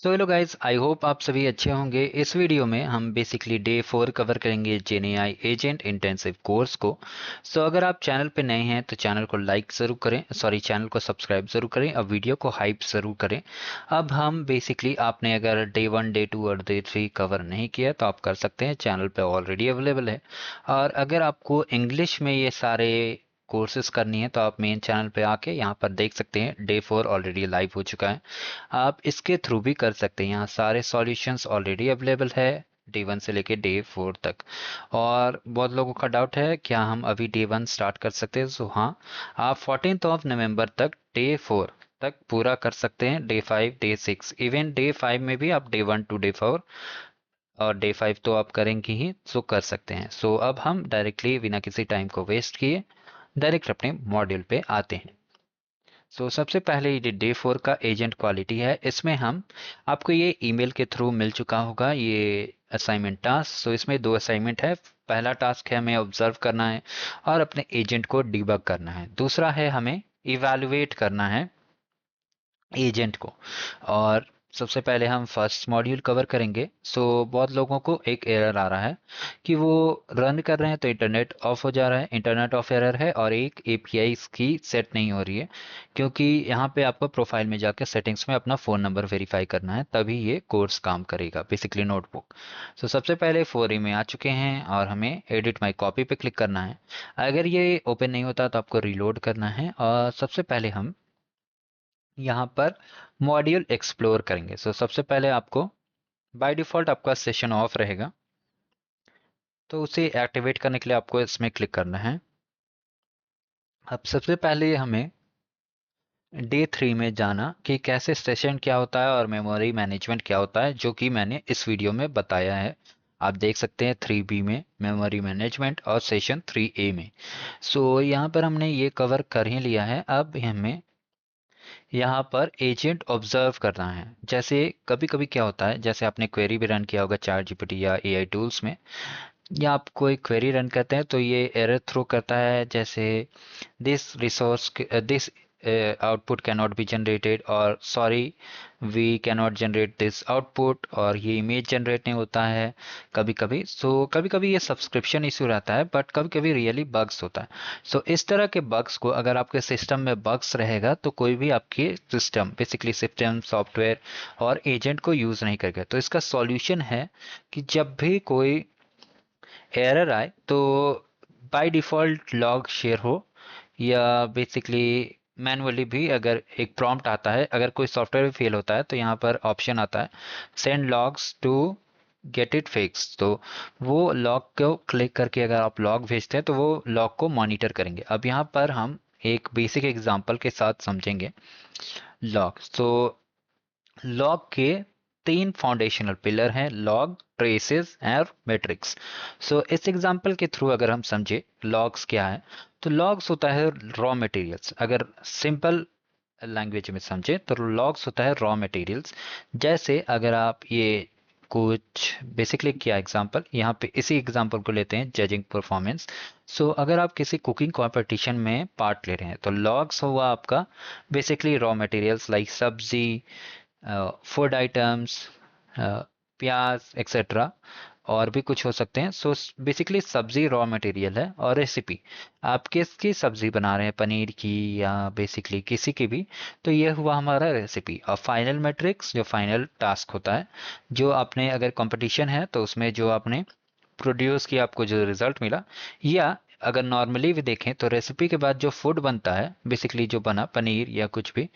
So hello guys, I hope आप सभी अच्छे होंगे। इस वीडियो में हम बेसिकली डे 4 कवर करेंगे जेएनआई एजेंट इंटेंसिव कोर्स को। अगर आप चैनल पे नए हैं तो चैनल को लाइक ज़रूर करें, चैनल को सब्सक्राइब ज़रूर करें, अब वीडियो को हाइप ज़रूर करें। अब हम बेसिकली आपने अगर डे 1 डे 2 और डे 3 कवर नहीं किया तो आप कर सकते हैं, चैनल पे ऑलरेडी अवेलेबल है। और अगर आपको इंग्लिश में ये सारे कोर्सेज करनी है तो आप मेन चैनल पे आके यहाँ पर देख सकते हैं, डे 4 ऑलरेडी लाइव हो चुका है। आप इसके थ्रू भी कर सकते हैं, यहाँ सारे सॉल्यूशंस ऑलरेडी अवेलेबल है डे 1 से लेके डे 4 तक। और बहुत लोगों का डाउट है क्या हम अभी डे 1 स्टार्ट कर सकते हैं, सो हाँ, आप 14 ऑफ नवंबर तक डे 4 तक पूरा कर सकते हैं। डे 5 डे 6 इवन डे 5 में भी आप डे 1 टू डे 4 और डे 5 तो आप करेंगे ही, सो कर सकते हैं। अब हम डायरेक्टली बिना किसी टाइम को वेस्ट किए डायरेक्ट अपने मॉड्यूल पे आते हैं। सबसे पहले ये डे 4 का एजेंट क्वालिटी है, इसमें हम आपको ये ईमेल के थ्रू मिल चुका होगा ये असाइनमेंट टास्क। इसमें दो असाइनमेंट है। पहला टास्क है हमें ऑब्जर्व करना है और अपने एजेंट को डिबग करना है। दूसरा है हमें इवैल्यूएट करना है एजेंट को। और सबसे पहले हम फर्स्ट मॉड्यूल कवर करेंगे। बहुत लोगों को एक एरर आ रहा है कि वो रन कर रहे हैं तो इंटरनेट ऑफ हो जा रहा है, इंटरनेट ऑफ एरर है, और एक एपीआई की सेट नहीं हो रही है। क्योंकि यहाँ पे आपको प्रोफाइल में जाकर सेटिंग्स में अपना फ़ोन नंबर वेरीफाई करना है, तभी ये कोर्स काम करेगा, बेसिकली नोटबुक। सबसे पहले 4E में आ चुके हैं और हमें एडिट माई कॉपी पे क्लिक करना है। अगर ये ओपन नहीं होता तो आपको रीलोड करना है। और सबसे पहले हम यहाँ पर मॉड्यूल एक्सप्लोर करेंगे। सबसे पहले आपको बाय डिफ़ॉल्ट आपका सेशन ऑफ रहेगा, तो उसे एक्टिवेट करने के लिए आपको इसमें क्लिक करना है। अब सबसे पहले हमें डे 3 में जाना कि कैसे सेशन क्या होता है और मेमोरी मैनेजमेंट क्या होता है, जो कि मैंने इस वीडियो में बताया है। आप देख सकते हैं 3B में मेमोरी मैनेजमेंट और सेशन 3A में। यहाँ पर हमने ये कवर कर ही लिया है। अब हमें यहाँ पर एजेंट ऑब्जर्व करना है। जैसे कभी कभी क्या होता है, जैसे आपने क्वेरी भी रन किया होगा चैट जीपीटी या एआई टूल्स में, या आप कोई क्वेरी रन करते हैं तो ये एरर थ्रो करता है, जैसे this resource this output can not be generated, और sorry we can not generate this output, और ये इमेज जनरेट नहीं होता है कभी कभी। कभी कभी ये सब्सक्रिप्शन इशू रहता है, बट कभी कभी रियली बग्स होता है। इस तरह के बग्स को, अगर आपके सिस्टम में बग्स रहेगा तो कोई भी आपके सिस्टम, बेसिकली सिस्टम सॉफ्टवेयर और एजेंट को यूज़ नहीं करेगा। तो इसका सॉल्यूशन है कि जब भी कोई एरर आए तो बाय डिफ़ॉल्ट लॉग शेयर हो, या बेसिकली मैनुअली भी अगर एक प्रॉम्प्ट आता है, अगर कोई सॉफ्टवेयर भी फेल होता है तो यहाँ पर ऑप्शन आता है send logs to get it fix. तो वो लॉग को क्लिक करके अगर आप लॉग भेजते हैं तो वो लॉग को मॉनिटर करेंगे। अब यहाँ पर हम एक बेसिक एग्जांपल के साथ समझेंगे लॉग। लॉग के तीन फाउंडेशनल पिलर हैं, लॉग, ट्रेसेस और मैट्रिक्स। इस एग्जांपल के थ्रू अगर हम समझे लॉग्स क्या है, तो लॉग्स होता है रॉ मटेरियल्स। अगर सिंपल लैंग्वेज में समझे तो लॉग्स होता है रॉ मटेरियल्स। जैसे अगर आप ये कुछ बेसिकली क्या एग्जांपल, यहाँ पे इसी एग्जांपल को लेते हैं, जजिंग परफॉर्मेंस। अगर आप किसी कुकिंग कंपटीशन में पार्ट ले रहे हैं तो लॉग्स हुआ आपका बेसिकली रॉ मटेरियल्स लाइक सब्जी, फूड आइटम्स, प्याज एक्सेट्रा, और भी कुछ हो सकते हैं। बेसिकली सब्जी रॉ मटेरियल है, और रेसिपी आप किसकी सब्जी बना रहे हैं, पनीर की या बेसिकली किसी की भी, तो ये हुआ हमारा रेसिपी। और फाइनल मैट्रिक्स जो फाइनल टास्क होता है, जो आपने अगर कंपटीशन है तो उसमें जो आपने प्रोड्यूस किया, आपको जो रिजल्ट मिला। या अगर नॉर्मली भी देखें तो रेसिपी के बाद जो फूड बनता है, बेसिकली जो बना पनीर या कुछ भी,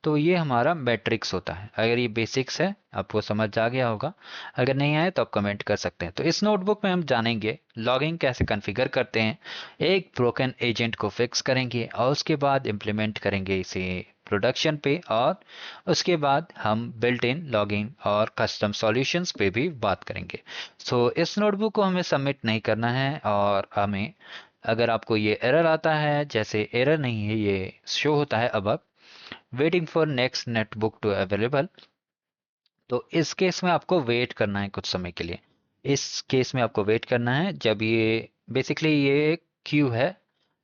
तो ये हमारा मैट्रिक्स होता है। अगर ये बेसिक्स है, आपको समझ आ गया होगा। अगर नहीं आए तो आप कमेंट कर सकते हैं। तो इस नोटबुक में हम जानेंगे लॉगिंग कैसे कॉन्फ़िगर करते हैं, एक ब्रोकन एजेंट को फिक्स करेंगे, और उसके बाद इम्प्लीमेंट करेंगे इसे प्रोडक्शन पे, और उसके बाद हम बिल्ट इन लॉगिंग और कस्टम सॉल्यूशंस पे भी बात करेंगे। इस नोटबुक को हमें सबमिट नहीं करना है, और हमें अगर आपको ये एरर आता है, जैसे एरर नहीं है, ये शो होता है अब waiting for next netbook to available, तो इस केस में आपको वेट करना है कुछ समय के लिए। इस केस में आपको वेट करना है जब ये बेसिकली ये क्यू है,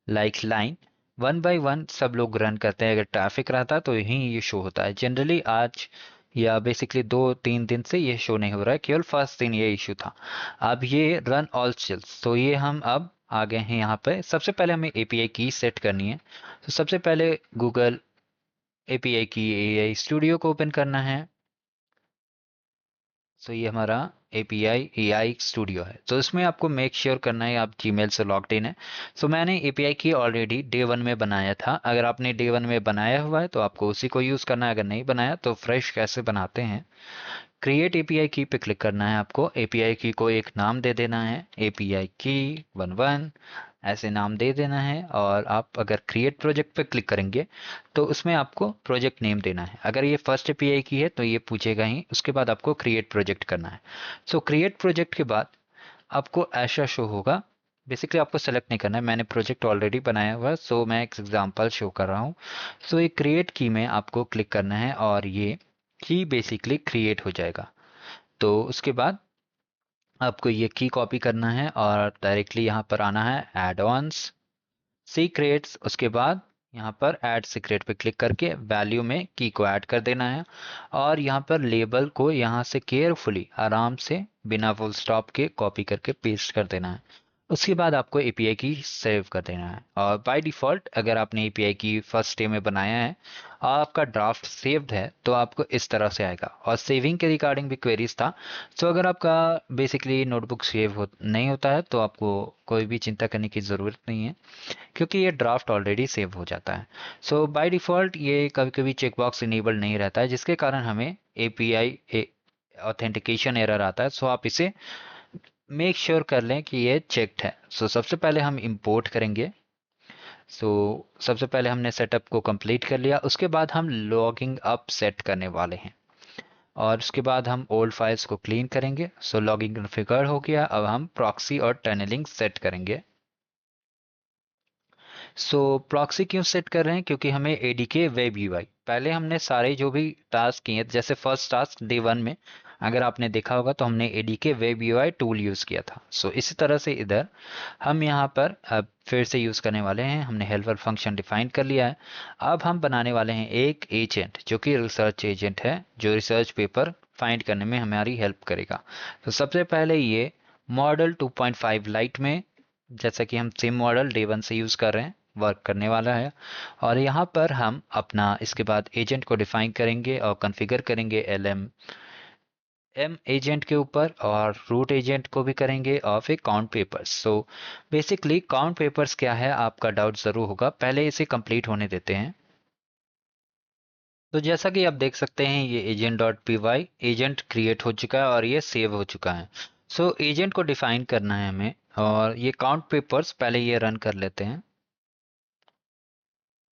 like line, one by one सब लोग रन करते हैं। अगर ट्रैफिक रहता है तो यहीं ये शो होता है। जनरली आज या बेसिकली 2-3 दिन से ये शो नहीं हो रहा है, केवल फर्स्ट दिन ये इशू था। अब ये रन ऑल शेल्स, तो ये हम अब आ गए हैं यहाँ पे। सबसे पहले हमें एपीआई की सेट करनी है। तो सबसे पहले गूगल एपीआई की एआई स्टूडियो को ओपन करना है। तो ये हमारा API AI स्टूडियो है। तो इसमें आपको मेक श्योर करना है आप जीमेल से लॉग्ड इन है। सो मैंने API की ऑलरेडी डे 1 में बनाया था। अगर आपने डे 1 में बनाया हुआ है तो आपको उसी को यूज़ करना है, अगर नहीं बनाया तो फ्रेश कैसे बनाते हैं। क्रिएट एपीआई की पे क्लिक करना है आपको। एपीआई की को एक नाम दे देना है, एपीआई की 11 ऐसे नाम दे देना है। और आप अगर क्रिएट प्रोजेक्ट पे क्लिक करेंगे तो उसमें आपको प्रोजेक्ट नेम देना है। अगर ये फर्स्ट एपीआई की है तो ये पूछेगा ही, उसके बाद आपको क्रिएट प्रोजेक्ट करना है। सो क्रिएट प्रोजेक्ट के बाद आपको ऐसा शो होगा। बेसिकली आपको सेलेक्ट नहीं करना है, मैंने प्रोजेक्ट ऑलरेडी बनाया हुआ है, सो मैं एक एग्जांपल शो कर रहा हूँ। सो ये क्रिएट की में आपको क्लिक करना है और ये की बेसिकली क्रिएट हो जाएगा। तो उसके बाद आपको ये की कॉपी करना है और डायरेक्टली यहाँ पर आना है एड ऑन्स सीक्रेट्स। उसके बाद यहाँ पर ऐड सीक्रेट पे क्लिक करके वैल्यू में की को ऐड कर देना है। और यहाँ पर लेबल को यहाँ से केयरफुली आराम से बिना फुल स्टॉप के कॉपी करके पेस्ट कर देना है। उसके बाद आपको एपीआई की सेव कर देना है। और बाय डिफ़ॉल्ट अगर आपने एपीआई की फर्स्ट डे में बनाया है और आपका ड्राफ्ट सेव्ड है तो आपको इस तरह से आएगा। और सेविंग के रिगार्डिंग भी क्वेरीज था। सो अगर आपका बेसिकली नोटबुक नहीं होता है तो आपको कोई भी चिंता करने की ज़रूरत नहीं है, क्योंकि ये ड्राफ्ट ऑलरेडी सेव हो जाता है। सो बाय डिफ़ॉल्ट ये कभी कभी चेकबॉक्स इनेबल नहीं रहता है, जिसके कारण हमें एपीआई ऑथेंटिकेशन एरर आता है। सो आप इसे मेक श्योर कर लें कि ये चेक्ड है। सो सबसे पहले हम इंपोर्ट करेंगे। सो सबसे पहले हमने सेटअप को कंप्लीट कर लिया, उसके बाद हम लॉगिंग अप सेट करने वाले हैं। और उसके बाद हम ओल्ड फाइल्स को क्लीन करेंगे। सो लॉगिंग कॉन्फ़िगर हो गया, अब हम प्रॉक्सी और टनलिंग सेट करेंगे। सो प्रॉक्सी क्यों सेट कर रहे हैं, क्योंकि हमें एडीके वेब यूआई पहले हमने सारे जो भी टास्क किए, जैसे फर्स्ट टास्क डे 1 में अगर आपने देखा होगा तो हमने एडीके वेब यूआई टूल यूज़ किया था। सो इसी तरह से इधर हम यहाँ पर अब फिर से यूज़ करने वाले हैं। हमने हेल्पर फंक्शन डिफाइन कर लिया है। अब हम बनाने वाले हैं एक एजेंट जो कि रिसर्च एजेंट है, जो रिसर्च पेपर फाइंड करने में हमारी हेल्प करेगा। तो सबसे पहले ये मॉडल 2.5 लाइट में, जैसा कि हम सिम मॉडल डे 1 से यूज़ कर रहे हैं, वर्क करने वाला है। और यहाँ पर हम अपना इसके बाद एजेंट को डिफाइन करेंगे और कॉन्फ़िगर करेंगे एम एजेंट के ऊपर, और रूट एजेंट को भी करेंगे और फिर count papers. So basically count papers क्या है आपका डाउट ज़रूर होगा, पहले इसे कंप्लीट होने देते हैं। तो जैसा कि आप देख सकते हैं ये agent dot P Y agent create हो चुका है और ये सेव हो चुका है। सो एजेंट को डिफाइन करना है हमें, और ये काउंट पेपर्स पहले ये रन कर लेते हैं।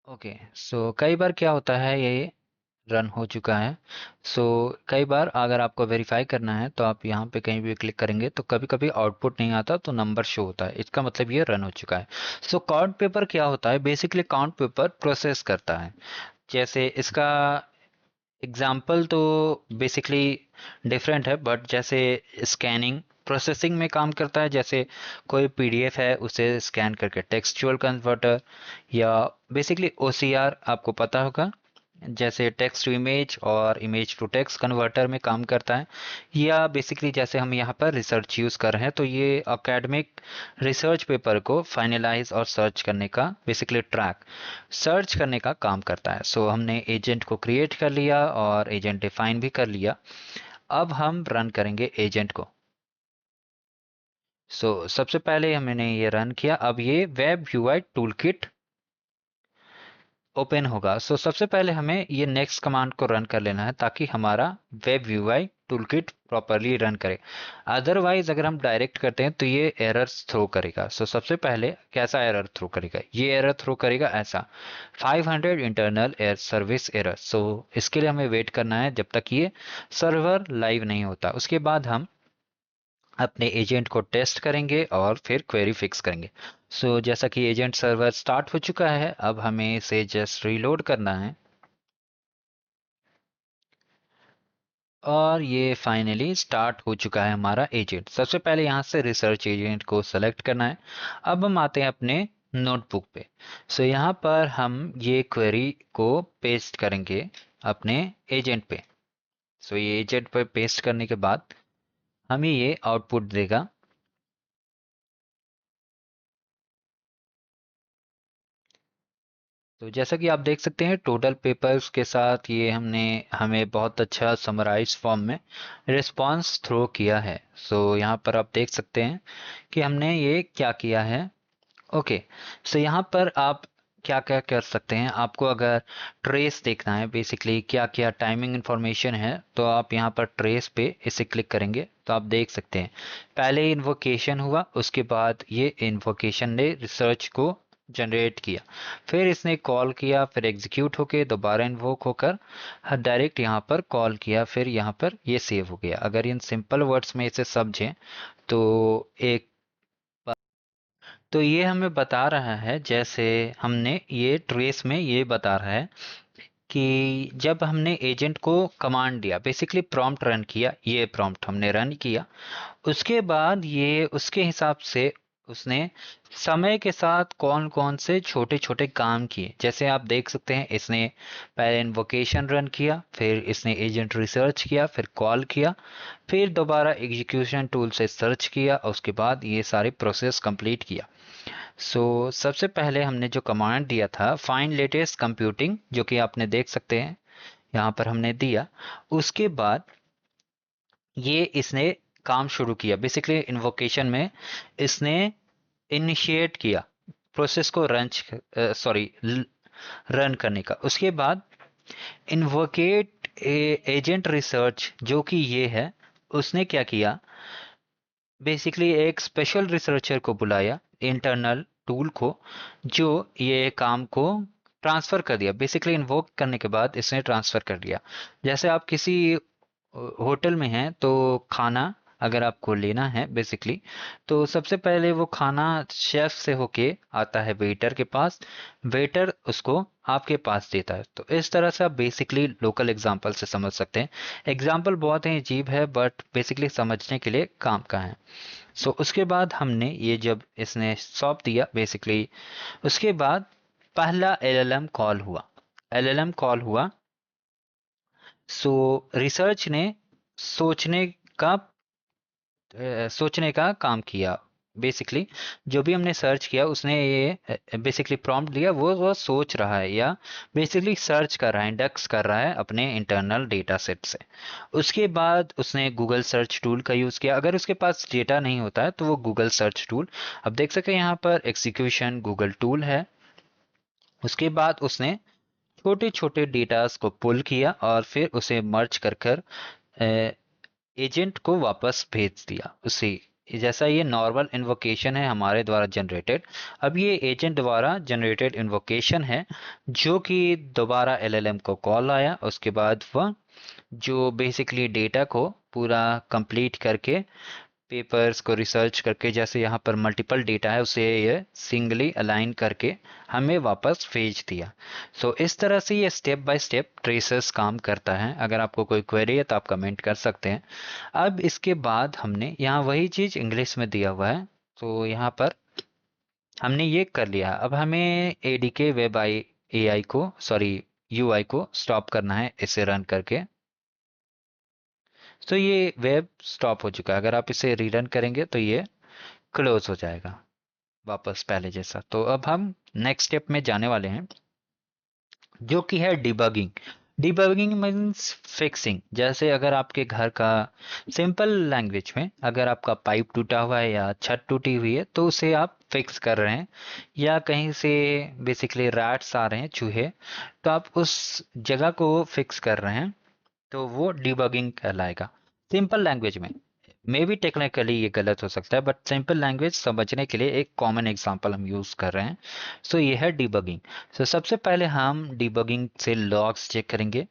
ओके, सो कई बार क्या होता है ये रन हो चुका है। सो कई बार अगर आपको वेरीफाई करना है तो आप यहाँ पे कहीं भी क्लिक करेंगे तो कभी कभी आउटपुट नहीं आता तो नंबर शो होता है, इसका मतलब ये रन हो चुका है। सो काउंट पेपर क्या होता है, बेसिकली काउंट पेपर प्रोसेस करता है। जैसे इसका एग्जाम्पल तो बेसिकली डिफरेंट है, बट जैसे स्कैनिंग प्रोसेसिंग में काम करता है। जैसे कोई पीडीएफ है उसे स्कैन करके टेक्सचुअल कन्वर्टर, या बेसिकली ओसीआर आपको पता होगा, जैसे टेक्स्ट टू इमेज और इमेज टू टेक्स्ट कन्वर्टर में काम करता है। या बेसिकली जैसे हम यहाँ पर रिसर्च यूज़ कर रहे हैं तो ये एकेडमिक रिसर्च पेपर को फाइनलाइज और सर्च करने का, बेसिकली ट्रैक सर्च करने का काम करता है। सो हमने एजेंट को क्रिएट कर लिया और एजेंट डिफाइन भी कर लिया। अब हम रन करेंगे एजेंट को। सबसे पहले हमने ये रन किया, अब ये वेब यूआई टूलकिट ओपन होगा। सबसे पहले हमें ये नेक्स्ट कमांड को रन कर लेना है ताकि हमारा web UI toolkit properly run करे। अदरवाइज अगर हम डायरेक्ट करते हैं तो ये एरर्स थ्रो करेगा। सबसे पहले कैसा एरर थ्रो करेगा, ये एरर थ्रो करेगा ऐसा 500 इंटरनल एयर सर्विस एरर। इसके लिए हमें वेट करना है जब तक ये सर्वर लाइव नहीं होता। उसके बाद हम अपने एजेंट को टेस्ट करेंगे और फिर क्वेरी फिक्स करेंगे। जैसा कि एजेंट सर्वर स्टार्ट हो चुका है, अब हमें इसे जस्ट रीलोड करना है और ये फाइनली स्टार्ट हो चुका है हमारा एजेंट। सबसे पहले यहाँ से रिसर्च एजेंट को सेलेक्ट करना है। अब हम आते हैं अपने नोटबुक पे। यहाँ पर हम ये क्वेरी को पेस्ट करेंगे अपने एजेंट पे। सो ये एजेंट पर पेस्ट करने के बाद हमें ये आउटपुट देगा। तो जैसा कि आप देख सकते हैं टोटल पेपर्स के साथ ये हमने हमें बहुत अच्छा समराइज फॉर्म में रिस्पांस थ्रो किया है। सो यहाँ पर आप देख सकते हैं कि हमने ये क्या किया है। ओके, सो यहाँ पर आप क्या क्या कर सकते हैं, आपको अगर ट्रेस देखना है बेसिकली क्या क्या टाइमिंग इंफॉर्मेशन है, तो आप यहाँ पर ट्रेस पे इसे क्लिक करेंगे तो आप देख सकते हैं पहले इन्वोकेशन हुआ, उसके बाद ये इन्वोकेशन ने रिसर्च को जनरेट किया, फिर इसने कॉल किया, फिर एग्जीक्यूट होके दोबारा इन्वोक होकर डायरेक्ट यहाँ पर कॉल किया, फिर यहाँ पर ये सेव हो गया। अगर इन सिंपल वर्ड्स में इसे समझें तो एक तो ये हमें बता रहा है, जैसे हमने ये ट्रेस में ये बता रहा है कि जब हमने एजेंट को कमांड दिया, बेसिकली प्रॉम्प्ट रन किया, ये प्रॉम्प्ट हमने रन किया, उसके बाद ये उसके हिसाब से उसने समय के साथ कौन कौन से छोटे छोटे काम किए। जैसे आप देख सकते हैं इसने पहले इन्वोकेशन रन किया, फिर इसने एजेंट रिसर्च किया, फिर कॉल किया, फिर दोबारा एग्जीक्यूशन टूल से सर्च किया और उसके बाद ये सारे प्रोसेस कंप्लीट किया। सबसे पहले हमने जो कमांड दिया था फाइंड लेटेस्ट कंप्यूटिंग, जो कि आपने देख सकते हैं यहाँ पर हमने दिया, उसके बाद ये इसने काम शुरू किया। बेसिकली इन्वोकेशन में इसने इनिशिएट किया प्रोसेस को रन करने का। उसके बाद इन्वोकेट एजेंट रिसर्च, जो कि ये है, उसने क्या किया, बेसिकली एक स्पेशल रिसर्चर को बुलाया इंटरनल टूल को, जो ये काम को ट्रांसफ़र कर दिया। बेसिकली इन्वोक करने के बाद इसने ट्रांसफ़र कर दिया। जैसे आप किसी होटल में हैं तो खाना अगर आपको लेना है बेसिकली, तो सबसे पहले वो खाना शेफ से होके आता है वेटर के पास, वेटर उसको आपके पास देता है। तो इस तरह से आप बेसिकली लोकल एग्जांपल से समझ सकते हैं। एग्जांपल बहुत ही अजीब है बट बेसिकली समझने के लिए काम का है। उसके बाद हमने ये जब इसने सौंप दिया बेसिकली, उसके बाद पहला एलएलएम कॉल हुआ। एलएलएम कॉल हुआ, रिसर्च ने सोचने का सोचने का काम किया। बेसिकली जो भी हमने सर्च किया उसने ये बेसिकली प्रॉम्प्ट दिया, वो सोच रहा है या बेसिकली सर्च कर रहा है, इंडेक्स कर रहा है अपने इंटरनल डेटा सेट से। उसके बाद उसने गूगल सर्च टूल का यूज़ किया। अगर उसके पास डेटा नहीं होता है तो वो गूगल सर्च टूल, अब देख सकते हैं यहाँ पर एग्जीक्यूशन गूगल टूल है। उसके बाद उसने छोटे छोटे डेटास को पुल किया और फिर उसे मर्ज कर कर एजेंट को वापस भेज दिया उसी, जैसा ये नॉर्मल इन्वोकेशन है हमारे द्वारा जनरेटेड। अब ये एजेंट द्वारा जनरेटेड इन्वोकेशन है, जो कि दोबारा एलएलएम को कॉल आया, उसके बाद वह जो बेसिकली डेटा को पूरा कंप्लीट करके पेपर्स को रिसर्च करके, जैसे यहाँ पर मल्टीपल डेटा है, उसे ये सिंगली अलाइन करके हमें वापस भेज दिया। इस तरह से ये स्टेप बाय स्टेप ट्रेसेस काम करता है। अगर आपको कोई क्वेरी है तो आप कमेंट कर सकते हैं। अब इसके बाद हमने यहाँ वही चीज़ इंग्लिश में दिया हुआ है, तो यहाँ पर हमने ये कर लिया। अब हमें एडीके वेब आई एआई को यूआई को स्टॉप करना है इसे रन करके। ये वेब स्टॉप हो चुका है। अगर आप इसे रीरन करेंगे तो ये क्लोज हो जाएगा वापस पहले जैसा। तो अब हम नेक्स्ट स्टेप में जाने वाले हैं, जो कि है डिबगिंग। Debugging means fixing. जैसे अगर आपके घर का, सिंपल लैंग्वेज में, अगर आपका पाइप टूटा हुआ है या छत टूटी हुई है तो उसे आप फिक्स कर रहे हैं, या कहीं से बेसिकली रैट्स आ रहे हैं, चूहे, तो आप उस जगह को फिक्स कर रहे हैं, तो वो डिबगिंग कहलाएगा सिंपल लैंग्वेज में। मे बी टेक्निकली ये गलत हो सकता है बट सिंपल लैंग्वेज समझने के लिए एक कॉमन एग्जांपल हम यूज़ कर रहे हैं। ये है डिबगिंग। सबसे पहले हम डिबगिंग से लॉग्स चेक करेंगे।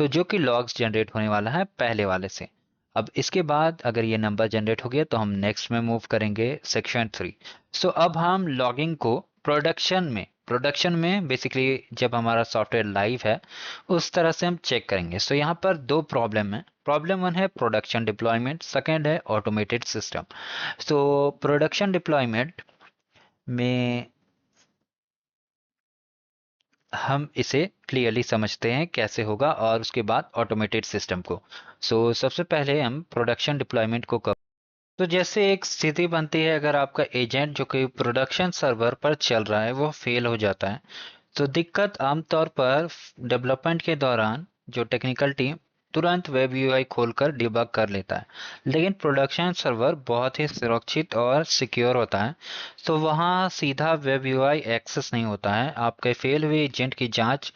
जो कि लॉग्स जनरेट होने वाला है पहले वाले से। अब इसके बाद अगर ये नंबर जनरेट हो गया तो हम नेक्स्ट में मूव करेंगे सेक्शन 3। अब हम लॉगिंग को प्रोडक्शन में बेसिकली जब हमारा सॉफ्टवेयर लाइव है उस तरह से हम चेक करेंगे। यहाँ पर दो प्रॉब्लम है। प्रॉब्लम वन है प्रोडक्शन डिप्लॉयमेंट, सेकेंड है ऑटोमेटेड सिस्टम। प्रोडक्शन डिप्लॉयमेंट में हम इसे क्लियरली समझते हैं कैसे होगा और उसके बाद ऑटोमेटेड सिस्टम को। सबसे पहले हम प्रोडक्शन डिप्लॉयमेंट को कर। तो जैसे एक स्थिति बनती है, अगर आपका एजेंट जो कि प्रोडक्शन सर्वर पर चल रहा है वो फेल हो जाता है, तो दिक्कत आमतौर पर डेवलपमेंट के दौरान जो टेक्निकल टीम तुरंत वेब यूआई खोलकर डिबग कर लेता है, लेकिन प्रोडक्शन सर्वर बहुत ही सुरक्षित और सिक्योर होता है, तो वहाँ सीधा वेब यूआई एक्सेस नहीं होता है। आपके फेल हुए एजेंट की जांच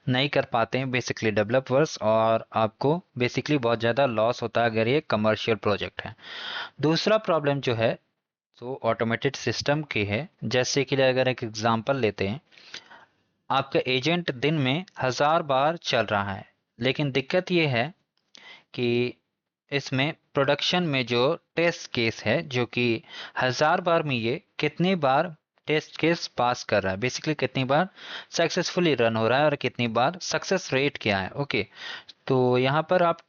नहीं कर पाते हैं बेसिकली डेवलपर्स, और आपको बेसिकली बहुत ज़्यादा लॉस होता है अगर ये कमर्शियल प्रोजेक्ट है। दूसरा प्रॉब्लम जो है तो ऑटोमेटेड सिस्टम की है। जैसे कि अगर एक एग्जांपल लेते हैं, आपका एजेंट दिन में 1000 बार चल रहा है, लेकिन दिक्कत ये है कि इसमें प्रोडक्शन में जो टेस्ट केस है जो कि 1000 बार में ये कितनी बार टेस्ट केस पास कर रहा है, बेसिकली कितनी बार सक्सेसफुली रन हो रहा है और कितनी बार सक्सेस रेट क्या है। ओके, तो यहाँ पर आप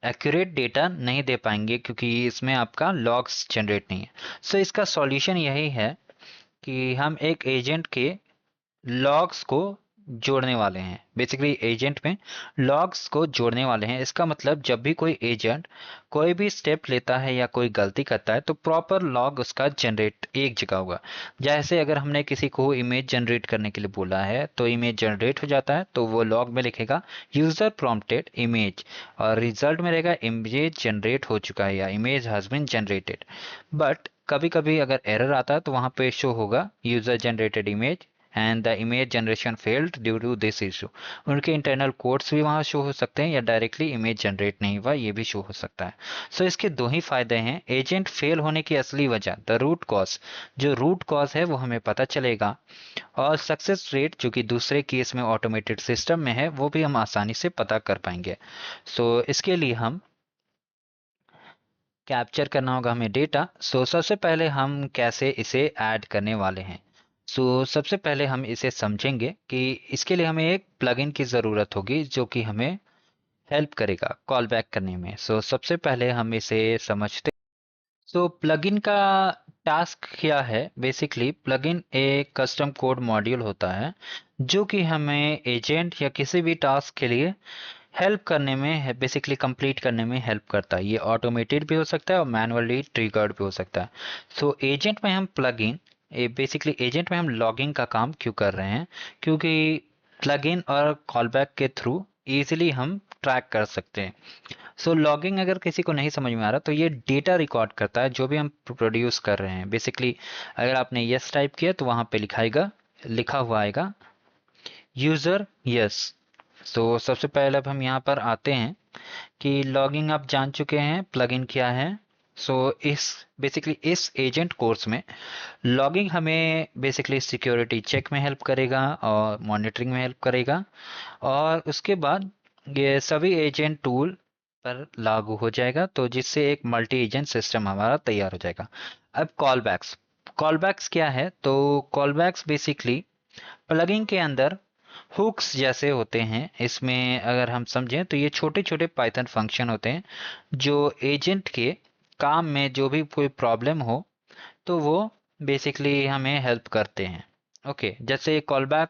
एक्यूरेट डेटा नहीं दे पाएंगे क्योंकि इसमें आपका लॉग्स जनरेट नहीं है। इसका सॉल्यूशन यही है कि हम एक एजेंट के लॉग्स को जोड़ने वाले हैं, बेसिकली एजेंट में लॉग्स को जोड़ने वाले हैं। इसका मतलब जब भी कोई एजेंट कोई भी स्टेप लेता है या कोई गलती करता है तो प्रॉपर लॉग उसका जनरेट एक जगह होगा। जैसे अगर हमने किसी को इमेज जनरेट करने के लिए बोला है तो इमेज जनरेट हो जाता है, तो वो लॉग में लिखेगा यूजर प्रॉम्प्टेड इमेज, और रिजल्ट में रहेगा इमेज जनरेट हो चुका है या image has been generated. But कभी कभी अगर एरर आता है तो वहां पे शो होगा user generated image and the image generation failed due to this issue. उनके इंटरनल कोड्स भी वहाँ शो हो सकते हैं या डायरेक्टली इमेज जनरेट नहीं हुआ ये भी शो हो सकता है। इसके दो ही फायदे हैं। एजेंट फेल होने की असली वजह द रूट कॉज, जो रूट कॉज है वो हमें पता चलेगा, और सक्सेस रेट जो कि दूसरे केस में ऑटोमेटेड सिस्टम में है वो भी हम आसानी से पता कर पाएंगे। इसके लिए हम कैप्चर करना होगा हमें डेटा। सबसे पहले हम कैसे इसे ऐड करने वाले हैं। सबसे पहले हम इसे समझेंगे कि इसके लिए हमें एक प्लगइन की ज़रूरत होगी जो कि हमें हेल्प करेगा कॉल बैक करने में। सबसे पहले हम इसे समझते। प्लगइन का टास्क क्या है, बेसिकली प्लगइन एक कस्टम कोड मॉड्यूल होता है जो कि हमें एजेंट या किसी भी टास्क के लिए हेल्प करने में है, बेसिकली कंप्लीट करने में हेल्प करता है। ये ऑटोमेटेड भी हो सकता है और मैनुअली ट्रिगर्ड भी हो सकता है। एजेंट में हम प्लगइन, बेसिकली एजेंट में हम लॉगिंग का काम क्यों कर रहे हैं, क्योंकि प्लगइन और कॉलबैक के थ्रू इजीली हम ट्रैक कर सकते हैं। लॉगिंग अगर किसी को नहीं समझ में आ रहा तो ये डेटा रिकॉर्ड करता है जो भी हम प्रोड्यूस कर रहे हैं। बेसिकली अगर आपने यस टाइप किया तो वहाँ पे लिखाएगा, लिखा हुआ आएगा यूज़र यस। सबसे पहले अब हम यहाँ पर आते हैं कि लॉगिंग आप जान चुके हैं प्लगइन क्या है। इस बेसिकली इस एजेंट कोर्स में लॉगिंग हमें बेसिकली सिक्योरिटी चेक में हेल्प करेगा और मॉनिटरिंग में हेल्प करेगा, और उसके बाद ये सभी एजेंट टूल पर लागू हो जाएगा, तो जिससे एक मल्टी एजेंट सिस्टम हमारा तैयार हो जाएगा। अब कॉलबैक्स, कॉलबैक्स क्या है, तो कॉलबैक्स बेसिकली प्लगइन के अंदर हुक्स जैसे होते हैं। इसमें अगर हम समझें तो ये छोटे छोटे पाइथन फंक्शन होते हैं जो एजेंट के काम में जो भी कोई प्रॉब्लम हो तो वो बेसिकली हमें हेल्प करते हैं। ओके, जैसे कॉल बैक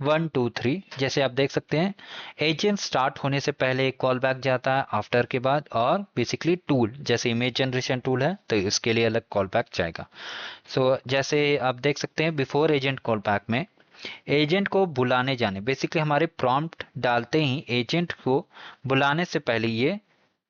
1 2 3 जैसे आप देख सकते हैं, एजेंट स्टार्ट होने से पहले एक कॉल बैक जाता है, आफ्टर के बाद, और बेसिकली टूल जैसे इमेज जनरेशन टूल है तो इसके लिए अलग कॉल बैक जाएगा। जैसे आप देख सकते हैं बिफोर एजेंट कॉल बैक में एजेंट को बुलाने जाने, बेसिकली हमारे प्रॉम्प्ट डालते ही एजेंट को बुलाने से पहले ये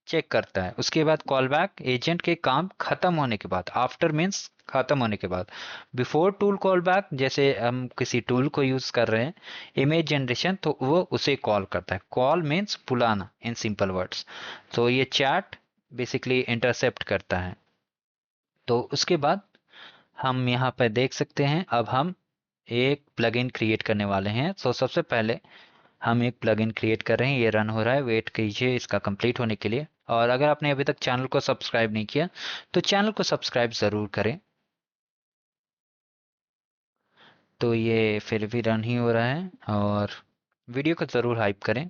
चेक करता है। उसके बाद कॉल बैक एजेंट के काम खत्म होने के बाद, आफ्टर मीन्स खत्म होने के बाद। बिफोर टूल कॉल बैक जैसे हम किसी टूल को यूज कर रहे हैं इमेज जनरेशन तो वो उसे कॉल करता है। कॉल मीन्स बुलाना इन सिंपल वर्ड्स। ये चैट बेसिकली इंटरसेप्ट करता है। तो उसके बाद हम यहाँ पर देख सकते हैं अब हम एक प्लगइन क्रिएट करने वाले हैं। सबसे पहले हम एक प्लगइन क्रिएट कर रहे हैं, ये रन हो रहा है, वेट कीजिए इसका कंप्लीट होने के लिए। और अगर आपने अभी तक चैनल को सब्सक्राइब नहीं किया तो चैनल को सब्सक्राइब ज़रूर करें। तो ये फिर भी रन ही हो रहा है, और वीडियो को ज़रूर हाइप करें।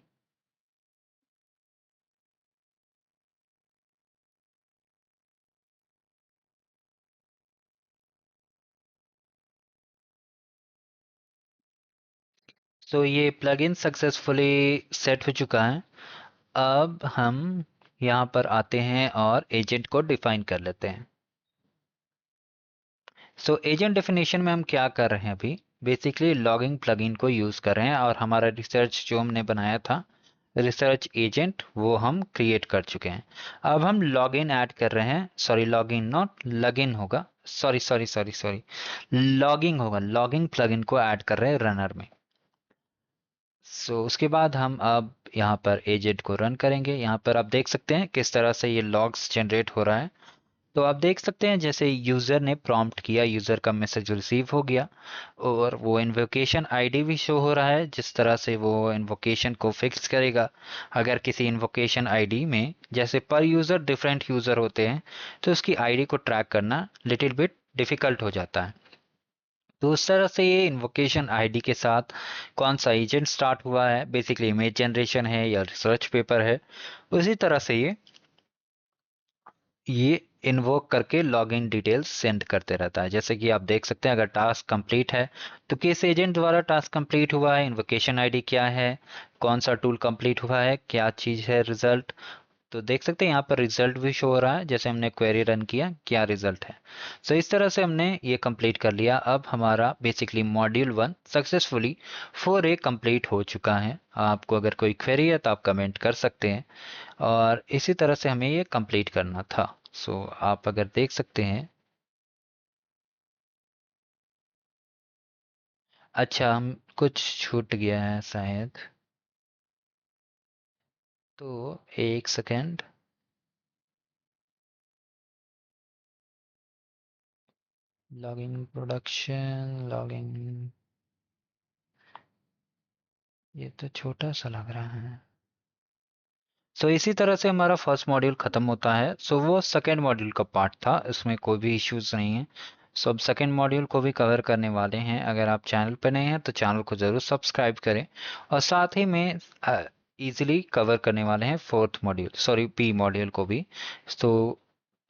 सो ये प्लगइन सक्सेसफुली सेट हो चुका है। अब हम यहाँ पर आते हैं और एजेंट को डिफाइन कर लेते हैं। सो एजेंट डेफिनेशन में हम क्या कर रहे हैं, अभी बेसिकली लॉगिंग प्लगइन को यूज़ कर रहे हैं और हमारा रिसर्च जो हमने बनाया था रिसर्च एजेंट वो हम क्रिएट कर चुके हैं। अब हम लॉगिन ऐड कर रहे हैं, सॉरी लॉगिन नॉट लॉगिन होगा, sorry sorry sorry sorry, logging होगा, लॉगिंग प्लगइन को ऐड कर रहे हैं रनर में। उसके बाद हम अब यहाँ पर एजेंट को रन करेंगे। यहाँ पर आप देख सकते हैं किस तरह से ये लॉग्स जनरेट हो रहा है। तो आप देख सकते हैं जैसे यूज़र ने प्रॉम्प्ट किया, यूज़र का मैसेज रिसीव हो गया और वो इन्वोकेशन आईडी भी शो हो रहा है, जिस तरह से वो इन्वोकेशन को फिक्स करेगा। अगर किसी इन्वोकेशन आईडी में जैसे पर यूज़र डिफरेंट यूज़र होते हैं तो उसकी आईडी को ट्रैक करना लिटिल बिट डिफ़िकल्ट हो जाता है। तो उस तरह से ये इन्वोकेशन आईडी के साथ कौन सा एजेंट स्टार्ट हुआ है, बेसिकली इमेज जनरेशन है या रिसर्च पेपर है, उसी तरह से ये इन्वोक करके लॉगिन डिटेल्स सेंड करते रहता है। जैसे कि आप देख सकते हैं अगर टास्क कंप्लीट है तो किस एजेंट द्वारा टास्क कंप्लीट हुआ है, इन्वोकेशन आईडी क्या है, कौन सा टूल कंप्लीट हुआ है, क्या चीज़ है रिजल्ट। तो देख सकते हैं यहाँ पर रिजल्ट भी शो हो रहा है, जैसे हमने क्वेरी रन किया क्या रिजल्ट है। इस तरह से हमने ये कंप्लीट कर लिया। अब हमारा basically module 1 successfully 4A complete हो चुका है। आपको अगर कोई क्वेरी है तो आप कमेंट कर सकते हैं और इसी तरह से हमें ये कंप्लीट करना था। आप अगर देख सकते हैं, अच्छा हम कुछ छूट गया है शायद, तो एक सेकेंड। लॉगिन प्रोडक्शन लॉगिन, ये तो छोटा सा लग रहा है। इसी तरह से हमारा फर्स्ट मॉड्यूल ख़त्म होता है। वो सेकेंड मॉड्यूल का पार्ट था, इसमें कोई भी इश्यूज नहीं है। अब सेकेंड मॉड्यूल को भी कवर करने वाले हैं। अगर आप चैनल पर नए हैं तो चैनल को ज़रूर सब्सक्राइब करें और साथ ही में इजीली कवर करने वाले हैं fourth module, sorry P module को भी। तो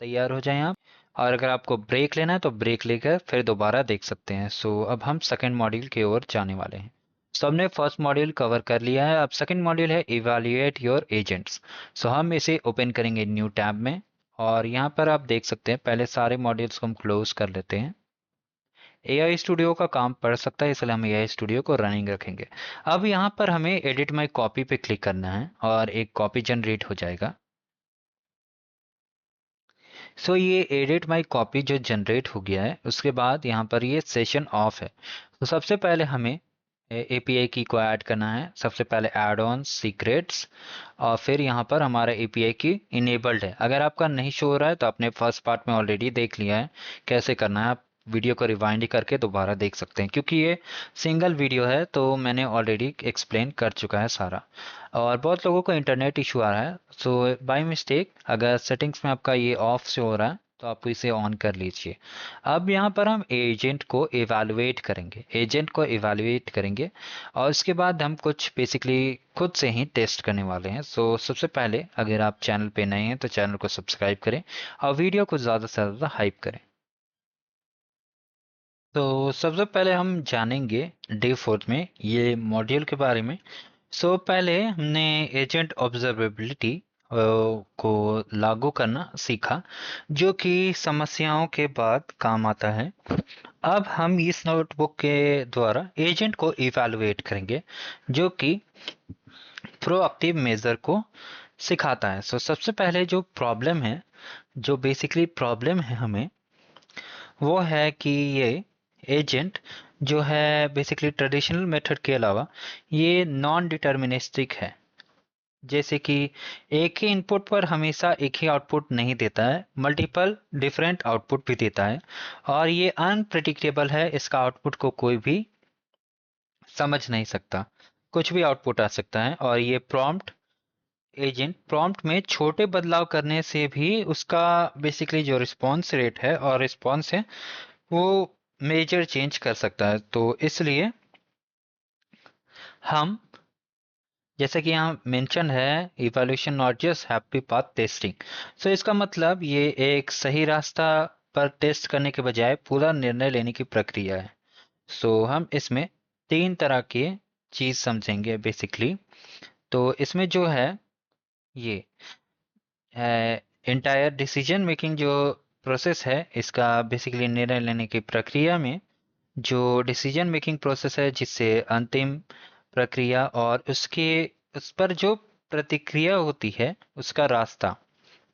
तैयार हो जाएं आप, और अगर आपको ब्रेक लेना है तो ब्रेक लेकर फिर दोबारा देख सकते हैं। अब हम सेकेंड मॉड्यूल की ओर जाने वाले हैं। हमने फर्स्ट मॉड्यूल कवर कर लिया है। अब सेकंड मॉड्यूल है इवैल्यूएट योर एजेंट्स। हम इसे ओपन करेंगे न्यू टैब में और यहाँ पर आप देख सकते हैं पहले सारे मॉड्यूल्स को हम क्लोज कर लेते हैं। एआई स्टूडियो का काम पड़ सकता है इसलिए हम एआई स्टूडियो को रनिंग रखेंगे। अब यहाँ पर हमें एडिट माई कॉपी पे क्लिक करना है और एक कॉपी जनरेट हो जाएगा। ये एडिट माई कॉपी जो जनरेट हो गया है उसके बाद यहाँ पर ये सेशन ऑफ है। सबसे पहले हमें एपीआई की को ऐड करना है। सबसे पहले ऐड ऑन सीक्रेट्स और फिर यहाँ पर हमारा एपीआई की इनेबल्ड है। अगर आपका नहीं शो हो रहा है तो आपने फर्स्ट पार्ट में ऑलरेडी देख लिया है कैसे करना है। आप वीडियो को रिवाइंड करके दोबारा देख सकते हैं क्योंकि ये सिंगल वीडियो है तो मैंने ऑलरेडी एक्सप्लेन कर चुका है सारा। और बहुत लोगों को इंटरनेट इशू आ रहा है, बाय मिस्टेक अगर सेटिंग्स में आपका ये ऑफ से हो रहा है तो आप इसे ऑन कर लीजिए। अब यहाँ पर हम एजेंट को इवैल्यूएट करेंगे और उसके बाद हम कुछ बेसिकली खुद से ही टेस्ट करने वाले हैं। सबसे पहले अगर आप चैनल पे नए हैं तो चैनल को सब्सक्राइब करें और वीडियो को ज़्यादा से ज़्यादा हाइप करें। सबसे पहले हम जानेंगे डे फोर्थ में ये मॉड्यूल के बारे में। पहले हमने एजेंट ऑब्जर्वेबिलिटी को लागू करना सीखा जो कि समस्याओं के बाद काम आता है। अब हम इस नोटबुक के द्वारा एजेंट को इवैल्यूएट करेंगे जो कि प्रोएक्टिव मेजर को सिखाता है। सबसे पहले जो प्रॉब्लम है, जो बेसिकली प्रॉब्लम है हमें, वो है कि ये एजेंट जो है बेसिकली ट्रेडिशनल मेथड के अलावा ये नॉन डिटर्मिनिस्टिक है। जैसे कि एक ही इनपुट पर हमेशा एक ही आउटपुट नहीं देता है, मल्टीपल डिफरेंट आउटपुट भी देता है और ये अनप्रिडिक्टेबल है। इसका आउटपुट को कोई भी समझ नहीं सकता, कुछ भी आउटपुट आ सकता है। और ये प्रॉम्प्ट में छोटे बदलाव करने से भी उसका बेसिकली जो रिस्पॉन्स रेट है और रिस्पॉन्स है वो मेजर चेंज कर सकता है। तो इसलिए हम, जैसे कि यहाँ मेंशन है, evaluation not just happy path testing. इसका मतलब ये एक सही रास्ता पर टेस्ट करने के बजाय पूरा निर्णय लेने की प्रक्रिया है। हम इसमें तीन तरह के चीज़ समझेंगे बेसिकली। तो इसमें जो है ये इंटायर डिसीजन मेकिंग जो प्रोसेस है, इसका बेसिकली निर्णय लेने की प्रक्रिया में जो डिसीजन मेकिंग प्रोसेस है, जिससे अंतिम प्रक्रिया और उसके उस पर जो प्रतिक्रिया होती है, उसका रास्ता,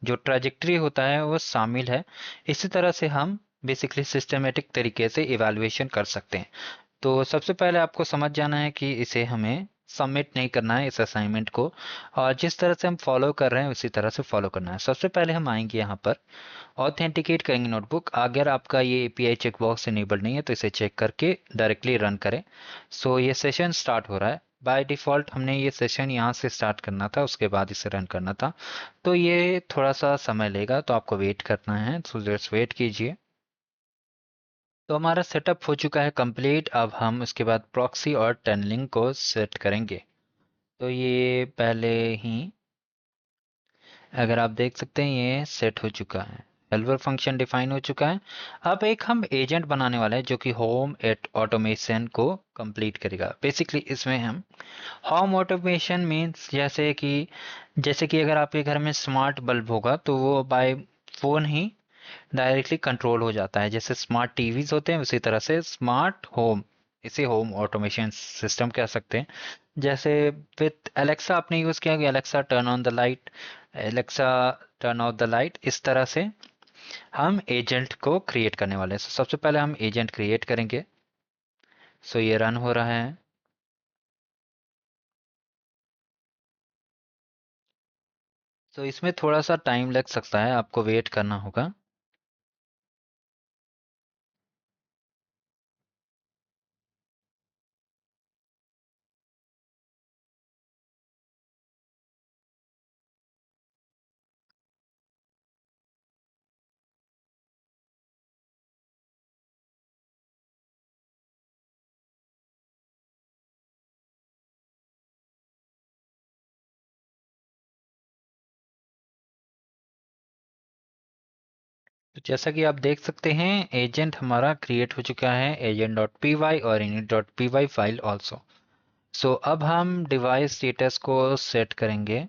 जो ट्रैजेक्टरी होता है, वो शामिल है। इसी तरह से हम बेसिकली सिस्टमेटिक तरीके से इवैल्यूएशन कर सकते हैं। तो सबसे पहले आपको समझ जाना है कि इसे हमें सबमिट नहीं करना है, इस असाइनमेंट को, और जिस तरह से हम फॉलो कर रहे हैं उसी तरह से फॉलो करना है। सबसे पहले हम आएंगे यहाँ पर, ऑथेंटिकेट करेंगे नोटबुक। अगर आपका ये एपीआई चेकबॉक्स इनेबल्ड नहीं है तो इसे चेक करके डायरेक्टली रन करें। सो ये सेशन स्टार्ट हो रहा है। बाय डिफ़ॉल्ट हमने ये सेशन यहाँ से स्टार्ट करना था, उसके बाद इसे रन करना था। तो ये थोड़ा सा समय लेगा, तो आपको वेट करना है, सो जस्ट वेट कीजिए। तो हमारा सेटअप हो चुका है कंप्लीट। अब हम उसके बाद प्रॉक्सी और टनलिंग को सेट करेंगे। तो ये पहले ही, अगर आप देख सकते हैं, ये सेट हो चुका है, हेल्पर फंक्शन डिफाइन हो चुका है। अब एक हम एजेंट बनाने वाले हैं जो कि होम एट ऑटोमेशन को कंप्लीट करेगा। बेसिकली इसमें हम होम ऑटोमेशन मीन्स जैसे कि अगर आपके घर में स्मार्ट बल्ब होगा तो वो बाय फोन ही डायरेक्टली कंट्रोल हो जाता है। जैसे स्मार्ट टीवीज होते हैं, उसी तरह से स्मार्ट होम, इसे होम ऑटोमेशन सिस्टम कह सकते हैं। जैसे विथ एलेक्सा आपने यूज़ किया कि Alexa turn on the light, Alexa turn off the light, इस तरह से हम एजेंट को क्रिएट करने वाले हैं। सबसे पहले हम एजेंट क्रिएट करेंगे। सो ये रन हो रहा है। तो इसमें थोड़ा सा टाइम लग सकता है, आपको वेट करना होगा। तो जैसा कि आप देख सकते हैं, एजेंट हमारा क्रिएट हो चुका है, एजेंट डॉट पी वाई और init dot P Y file also. So अब हम डिवाइस स्टेटस को सेट करेंगे।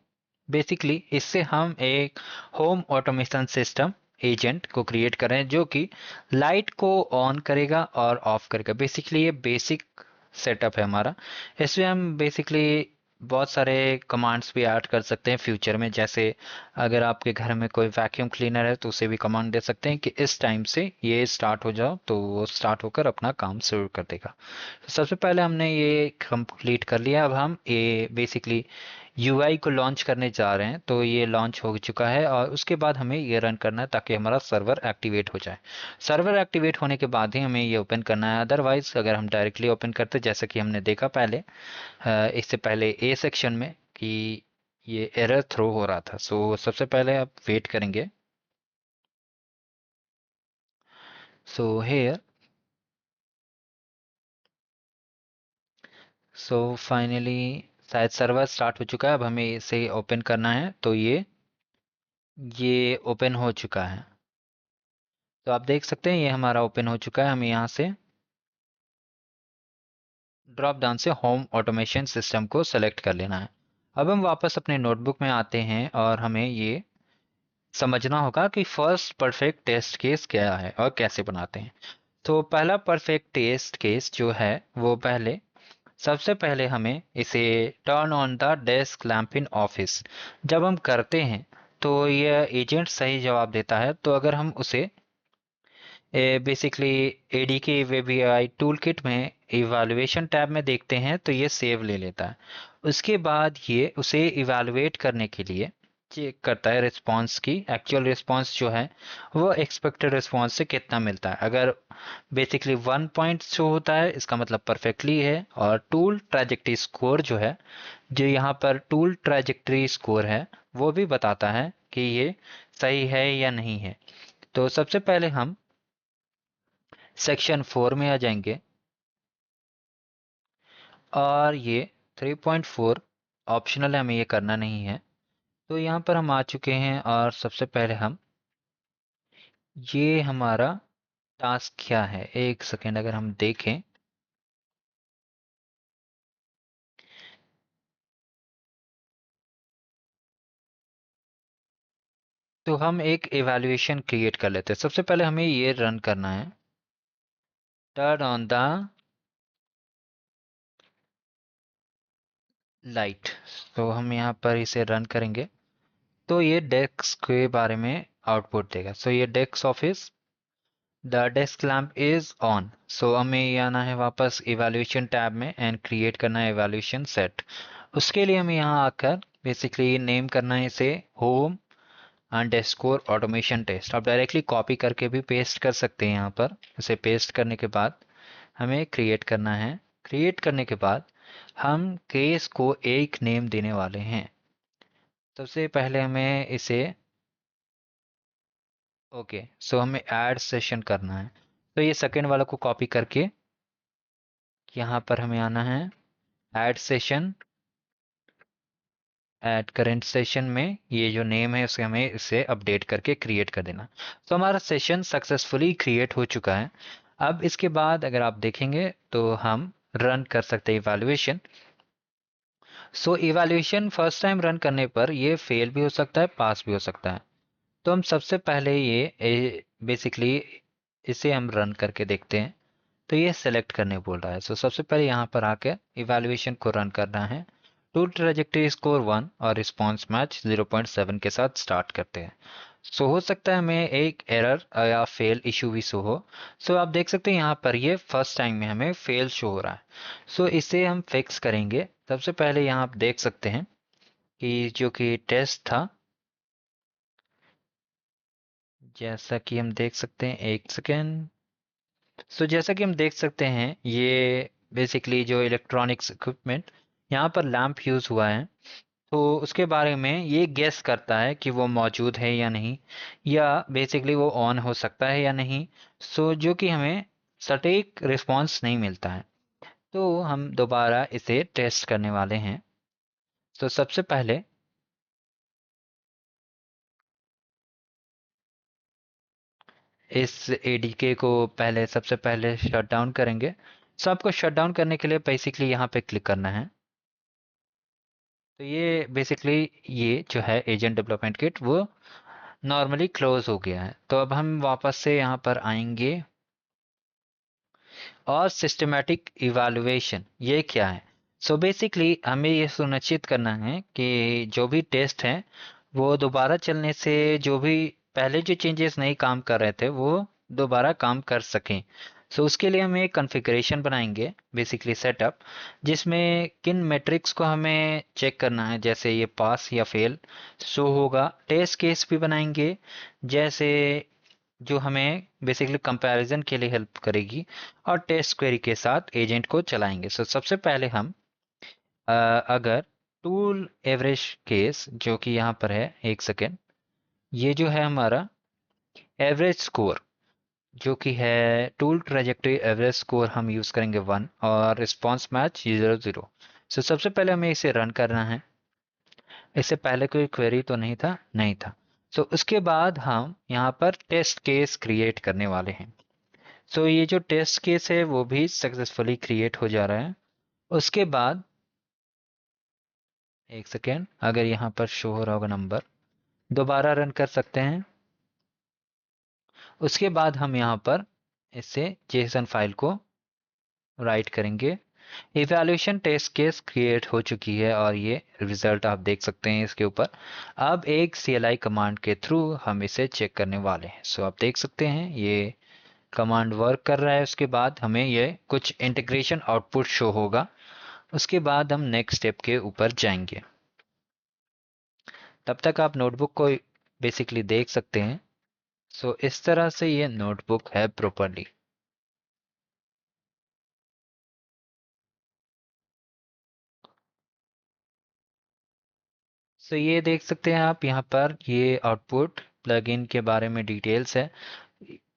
बेसिकली इससे हम एक होम ऑटोमेशन सिस्टम एजेंट को क्रिएट कर रहे हैं जो कि लाइट को ऑन करेगा और ऑफ करेगा। बेसिकली ये बेसिक सेटअप है हमारा। इसमें हम बेसिकली बहुत सारे कमांड्स भी ऐड कर सकते हैं फ्यूचर में। जैसे अगर आपके घर में कोई वैक्यूम क्लीनर है तो उसे भी कमांड दे सकते हैं कि इस टाइम से ये स्टार्ट हो जाओ, तो वो स्टार्ट होकर अपना काम शुरू कर देगा। तो सबसे पहले हमने ये कंप्लीट कर लिया। अब हम ये बेसिकली यूआई को लॉन्च करने जा रहे हैं। तो ये लॉन्च हो चुका है और उसके बाद हमें ये रन करना है ताकि हमारा सर्वर एक्टिवेट हो जाए। सर्वर एक्टिवेट होने के बाद ही हमें ये ओपन करना है। अदरवाइज अगर हम डायरेक्टली ओपन करते, जैसे कि हमने देखा पहले इससे पहले ए सेक्शन में, कि ये एरर थ्रो हो रहा था। सो सबसे पहले आप वेट करेंगे। सो हेयर, सो फाइनली शायद सर्वर स्टार्ट हो चुका है। अब हमें इसे ओपन करना है, तो ये ओपन हो चुका है। तो आप देख सकते हैं ये हमारा ओपन हो चुका है। हमें यहाँ से ड्रॉप डाउन से होम ऑटोमेशन सिस्टम को सेलेक्ट कर लेना है। अब हम वापस अपने नोटबुक में आते हैं और हमें ये समझना होगा कि फर्स्ट परफेक्ट टेस्ट केस क्या है और कैसे बनाते हैं। तो पहला परफेक्ट टेस्ट केस जो है, वो सबसे पहले हमें इसे turn on the desk lamp in office जब हम करते हैं तो यह एजेंट सही जवाब देता है। तो अगर हम उसे बेसिकली एडी के वीबीआई टूल किट में इवैल्यूएशन टैब में देखते हैं तो ये सेव ले लेता है। उसके बाद ये उसे इवैल्यूएट करने के लिए चेक करता है रिस्पांस की, एक्चुअल रिस्पांस जो है वो एक्सपेक्टेड रिस्पांस से कितना मिलता है। अगर बेसिकली 1 पॉइंट शो होता है, इसका मतलब परफेक्टली है। और टूल ट्रैजेक्टरी स्कोर जो है, जो यहाँ पर टूल ट्रैजेक्टरी स्कोर है, वो भी बताता है कि ये सही है या नहीं है। तो सबसे पहले हम सेक्शन 4 में आ जाएंगे और ये 3.4 ऑप्शनल है, हमें ये करना नहीं है। तो यहाँ पर हम आ चुके हैं और सबसे पहले हम, ये हमारा टास्क क्या है, एक सेकेंड अगर हम देखें तो हम एक इवैल्यूएशन क्रिएट कर लेते हैं। सबसे पहले हमें ये रन करना है, टर्न ऑन द लाइट। तो हम यहाँ पर इसे रन करेंगे तो ये डेस्क के बारे में आउटपुट देगा। सो ये desk office, the desk lamp is on. So हमें ये आना है वापस इवैल्यूएशन टैब में एंड क्रिएट करना है इवैल्यूएशन सेट। उसके लिए हमें यहाँ आकर बेसिकली नेम करना है इसे होम अंडरस्कोर ऑटोमेशन टेस्ट। आप डायरेक्टली कॉपी करके भी पेस्ट कर सकते हैं यहाँ पर। इसे पेस्ट करने के बाद हमें क्रिएट करना है। क्रिएट करने के बाद हम केस को एक नेम देने वाले हैं। सबसे पहले हमें इसे ओके, सो हमें ऐड सेशन करना है। तो ये सेकंड वाला को कॉपी करके यहाँ पर हमें आना है add session, add current session में ये जो नेम है उसे हमें इसे अपडेट करके क्रिएट कर देना। तो हमारा सेशन सक्सेसफुली क्रिएट हो चुका है। अब इसके बाद अगर आप देखेंगे तो हम रन कर सकते हैं इवैल्यूएशन। सो इवैल्यूएशन फर्स्ट टाइम रन करने पर ये फेल भी हो सकता है, पास भी हो सकता है। तो हम सबसे पहले ये बेसिकली इसे हम रन करके देखते हैं। तो ये सेलेक्ट करने बोल रहा है। सो सबसे पहले यहाँ पर आके इवैल्यूएशन को रन करना है। टू ट्रेजेक्टरी स्कोर 1 और रिस्पॉन्स मैच 0.7 के साथ स्टार्ट करते हैं। सो हो सकता है हमें एक एरर या फेल इशू भी शो हो। सो आप देख सकते हैं यहाँ पर ये फर्स्ट टाइम में हमें फेल शो हो रहा है। सो इसे हम फिक्स करेंगे। सबसे पहले यहाँ आप देख सकते हैं कि जो कि टेस्ट था, जैसा कि हम देख सकते हैं, एक सेकेंड। सो जैसा कि हम देख सकते हैं ये बेसिकली जो इलेक्ट्रॉनिक्स इक्विपमेंट यहाँ पर लैंप यूज़ हुआ है, तो उसके बारे में ये गेस करता है कि वो मौजूद है या नहीं, या बेसिकली वो ऑन हो सकता है या नहीं। सो जो कि हमें सटीक रिस्पांस नहीं मिलता है। तो हम दोबारा इसे टेस्ट करने वाले हैं। तो सबसे पहले इस एडीके को पहले सबसे पहले शट डाउन करेंगे। सो आपको शट डाउन करने के लिए बेसिकली यहाँ पे क्लिक करना है। तो ये बेसिकली ये जो है एजेंट डेवलपमेंट किट वो नॉर्मली क्लोज हो गया है। तो अब हम वापस से यहाँ पर आएंगे और सिस्टमैटिक इवैल्यूएशन ये क्या है। सो बेसिकली हमें ये सुनिश्चित करना है कि जो भी टेस्ट हैं वो दोबारा चलने से जो भी पहले जो चेंजेस नहीं काम कर रहे थे वो दोबारा काम कर सकें। सो उसके लिए हम एक कॉन्फ़िगरेशन बनाएंगे, बेसिकली सेटअप, जिसमें किन मैट्रिक्स को हमें चेक करना है, जैसे ये पास या फेल शो होगा। टेस्ट केस भी बनाएंगे जैसे जो हमें बेसिकली कंपैरिजन के लिए हेल्प करेगी, और टेस्ट क्वेरी के साथ एजेंट को चलाएंगे। सो सबसे पहले हम अगर टूल एवरेज केस जो कि यहाँ पर है, एक सेकेंड, ये जो है हमारा एवरेज स्कोर जो कि है टूल ट्रेजेक्टरी एवरेज स्कोर, हम यूज़ करेंगे 1 और रिस्पॉन्स मैच 0 0। सो सबसे पहले हमें इसे रन करना है। इससे पहले कोई क्वेरी तो नहीं था, नहीं था। सो उसके बाद हम यहाँ पर टेस्ट केस क्रिएट करने वाले हैं। सो ये जो टेस्ट केस है वो भी सक्सेसफुली क्रिएट हो जा रहा है। उसके बाद एक सेकेंड, अगर यहाँ पर शो हो रहा होगा नंबर, दोबारा रन कर सकते हैं। उसके बाद हम यहाँ पर इससे जेसन फाइल को राइट करेंगे। इवैल्यूएशन टेस्ट केस क्रिएट हो चुकी है और ये रिजल्ट आप देख सकते हैं इसके ऊपर। अब एक CLI कमांड के थ्रू हम इसे चेक करने वाले हैं। सो आप देख सकते हैं ये कमांड वर्क कर रहा है। उसके बाद हमें ये कुछ इंटीग्रेशन आउटपुट शो होगा। उसके बाद हम नेक्स्ट स्टेप के ऊपर जाएंगे। तब तक आप नोटबुक को बेसिकली देख सकते हैं। सो इस तरह से ये नोटबुक है प्रॉपरली। सो ये देख सकते हैं आप यहाँ पर, ये आउटपुट प्लगइन के बारे में डिटेल्स है।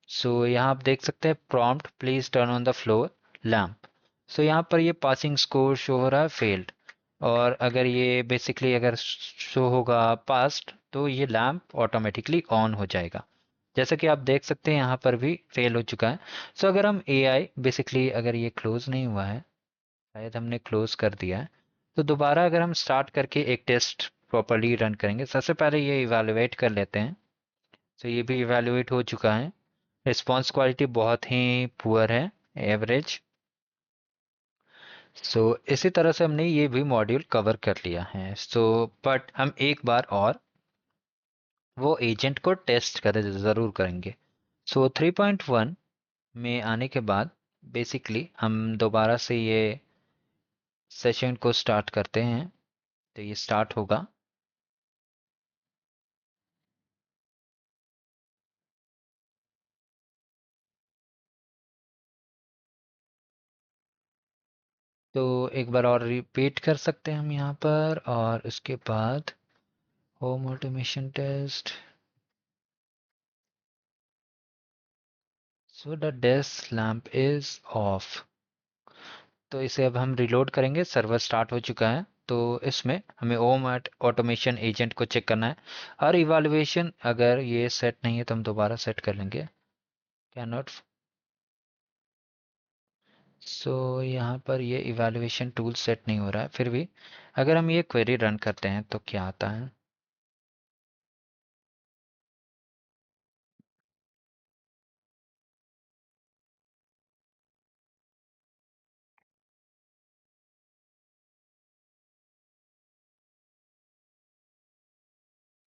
सो यहाँ आप देख सकते हैं prompt please turn on the floor lamp. So यहाँ पर ये पासिंग स्कोर शो हो रहा है फेल्ड, और अगर ये बेसिकली अगर शो होगा पास्ट तो ये लैम्प ऑटोमेटिकली ऑन हो जाएगा। जैसा कि आप देख सकते हैं यहाँ पर भी फेल हो चुका है। सो अगर हम AI बेसिकली, अगर ये क्लोज नहीं हुआ है, शायद हमने क्लोज कर दिया है, तो दोबारा अगर हम स्टार्ट करके एक टेस्ट प्रॉपरली रन करेंगे। सबसे पहले ये इवैल्यूएट कर लेते हैं। तो ये भी इवैल्यूएट हो चुका है। रिस्पॉन्स क्वालिटी बहुत ही पुअर है, एवरेज। सो इसी तरह से हमने ये भी मॉड्यूल कवर कर लिया है। सो बट हम एक बार और वो एजेंट को टेस्ट कर ज़रूर करेंगे। सो 3.1 में आने के बाद बेसिकली हम दोबारा से ये सेशन को स्टार्ट करते हैं। तो ये स्टार्ट होगा। तो एक बार और रिपीट कर सकते हैं हम यहाँ पर, और उसके बाद home automation test. So the desk lamp is off. तो इसे अब हम रिलोड करेंगे, सर्वर स्टार्ट हो चुका है। तो इसमें हमें होम ऑटोमेशन एजेंट को चेक करना है। और इवैल्यूएशन अगर ये सेट नहीं है तो हम दोबारा सेट कर लेंगे। Can not. सो यहाँ पर ये इवैल्यूएशन टूल सेट नहीं हो रहा है। फिर भी अगर हम ये क्वेरी रन करते हैं तो क्या आता है।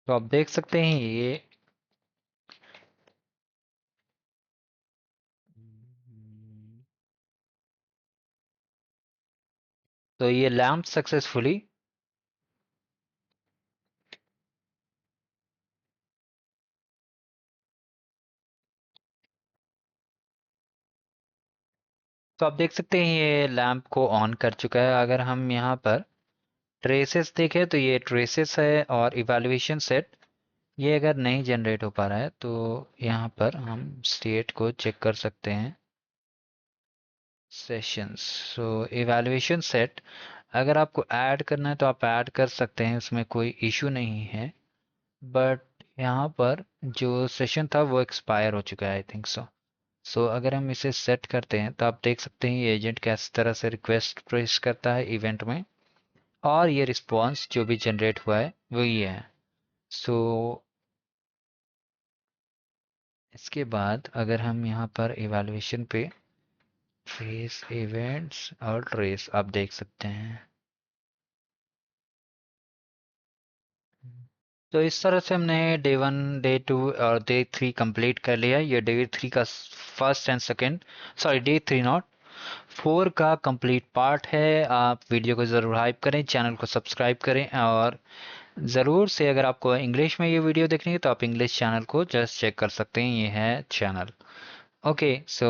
तो आप देख सकते हैं ये तो ये लैम्प सक्सेसफुली। तो आप देख सकते हैं ये लैंप को ऑन कर चुका है। अगर हम यहाँ पर ट्रेसेस देखें तो ये ट्रेसेस है, और इवैल्यूएशन सेट ये अगर नहीं जनरेट हो पा रहा है तो यहाँ पर हम स्टेट को चेक कर सकते हैं। सेशंस। सो इवैल्यूएशन सेट अगर आपको ऐड करना है तो आप ऐड कर सकते हैं, उसमें कोई इशू नहीं है। बट यहाँ पर जो सेशन था वो एक्सपायर हो चुका है, आई थिंक सो। सो अगर हम इसे सेट करते हैं तो आप देख सकते हैं ये एजेंट किस तरह से रिक्वेस्ट प्रेस करता है इवेंट में, और ये रिस्पॉन्स जो भी जनरेट हुआ है वो ये है। सो इसके बाद अगर हम यहाँ पर इवैल्यूएशन पे ट्रेस इवेंट्स और ट्रेस आप देख सकते हैं। तो इस तरह से हमने डे 1 डे 2 और डे 3 कंप्लीट कर लिया। ये डे 3 का first and second, sorry day 3 not 4 का कंप्लीट पार्ट है। आप वीडियो को ज़रूर हाइप करें, चैनल को सब्सक्राइब करें, और ज़रूर से अगर आपको इंग्लिश में ये वीडियो देखनी है तो आप इंग्लिश चैनल को जस्ट चेक कर सकते हैं, ये है channel. Okay, so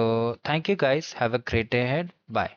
thank you guys, have a great day ahead, bye.